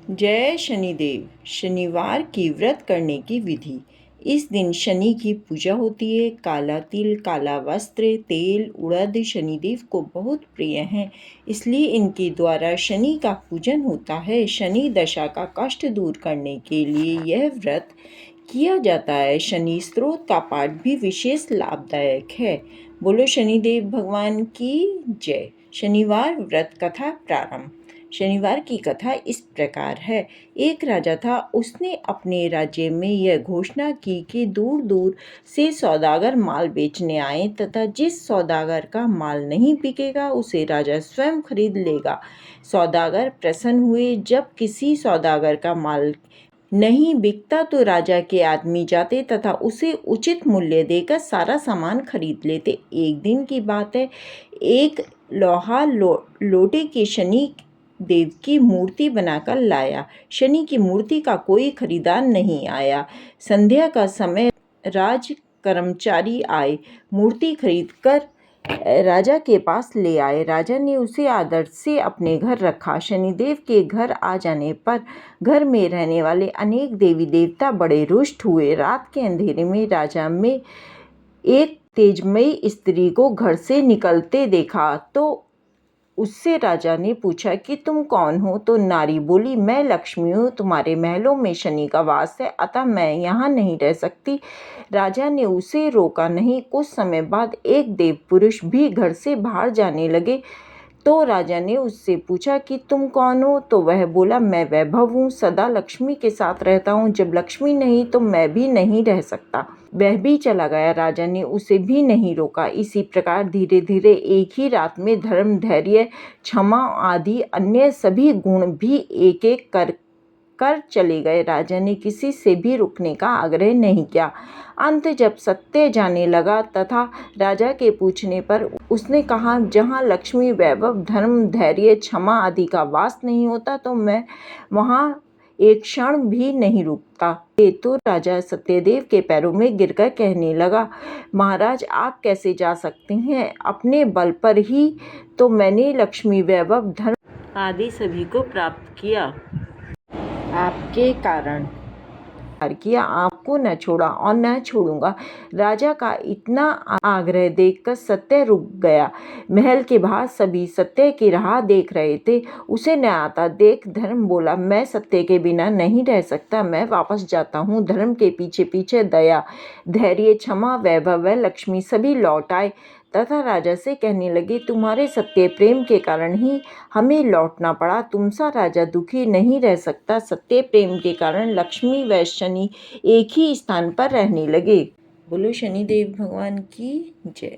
जय शनिदेव। शनिवार की व्रत करने की विधि। इस दिन शनि की पूजा होती है। काला तिल, काला वस्त्र, तेल, उड़द शनिदेव को बहुत प्रिय हैं, इसलिए इनके द्वारा शनि का पूजन होता है। शनि दशा का कष्ट दूर करने के लिए यह व्रत किया जाता है। शनि स्त्रोत का पाठ भी विशेष लाभदायक है। बोलो शनिदेव भगवान की जय। शनिवार व्रत कथा प्रारंभ। शनिवार की कथा इस प्रकार है। एक राजा था, उसने अपने राज्य में यह घोषणा की कि दूर दूर से सौदागर माल बेचने आए तथा जिस सौदागर का माल नहीं बिकेगा उसे राजा स्वयं खरीद लेगा। सौदागर प्रसन्न हुए। जब किसी सौदागर का माल नहीं बिकता तो राजा के आदमी जाते तथा उसे उचित मूल्य देकर सारा सामान खरीद लेते। एक दिन की बात है, एक लोहा लोटे के शनि देव की मूर्ति बनाकर लाया। शनि की मूर्ति का कोई खरीदार नहीं आया। संध्या का समय राज कर्मचारी आए, मूर्ति खरीदकर राजा के पास ले आए। राजा ने उसे आदर से अपने घर रखा। शनिदेव के घर आ जाने पर घर में रहने वाले अनेक देवी देवता बड़े रुष्ट हुए। रात के अंधेरे में राजा में एक तेजमयी स्त्री को घर से निकलते देखा तो उससे राजा ने पूछा कि तुम कौन हो? तो नारी बोली, मैं लक्ष्मी हूँ, तुम्हारे महलों में शनि का वास है, अतः मैं यहाँ नहीं रह सकती। राजा ने उसे रोका नहीं। कुछ समय बाद एक देव पुरुष भी घर से बाहर जाने लगे तो राजा ने उससे पूछा कि तुम कौन हो? तो वह बोला, मैं वैभव हूँ, सदा लक्ष्मी के साथ रहता हूँ, जब लक्ष्मी नहीं तो मैं भी नहीं रह सकता। वह भी चला गया। राजा ने उसे भी नहीं रोका। इसी प्रकार धीरे धीरे एक ही रात में धर्म, धैर्य, क्षमा आदि अन्य सभी गुण भी एक एक कर चले गए। राजा ने किसी से भी रुकने का आग्रह नहीं किया। अंत जब सत्य जाने लगा तथा राजा के पूछने पर उसने कहा, जहाँ लक्ष्मी, वैभव, धर्म, धैर्य, क्षमा आदि का वास नहीं होता तो मैं वहाँ एक क्षण भी नहीं रुकता। तो राजा सत्यदेव के पैरों में गिरकर कहने लगा, महाराज आप कैसे जा सकते हैं? अपने बल पर ही तो मैंने लक्ष्मी, वैभव, धर्म आदि सभी को प्राप्त किया। आपके कारण किया, आपको न छोड़ा और न छोड़ूंगा। राजा का इतना आग्रह देखकर सत्य रुक गया। महल के बाहर सभी सत्य की राह देख रहे थे। उसे न आता देख धर्म बोला, मैं सत्य के बिना नहीं रह सकता, मैं वापस जाता हूँ। धर्म के पीछे पीछे दया, धैर्य, क्षमा, वैभव व लक्ष्मी सभी लौट आए तथा राजा से कहने लगे, तुम्हारे सत्य प्रेम के कारण ही हमें लौटना पड़ा। तुम सा राजा दुखी नहीं रह सकता। सत्य प्रेम के कारण लक्ष्मी व शनि एक ही स्थान पर रहने लगे। बोलो शनिदेव भगवान की जय।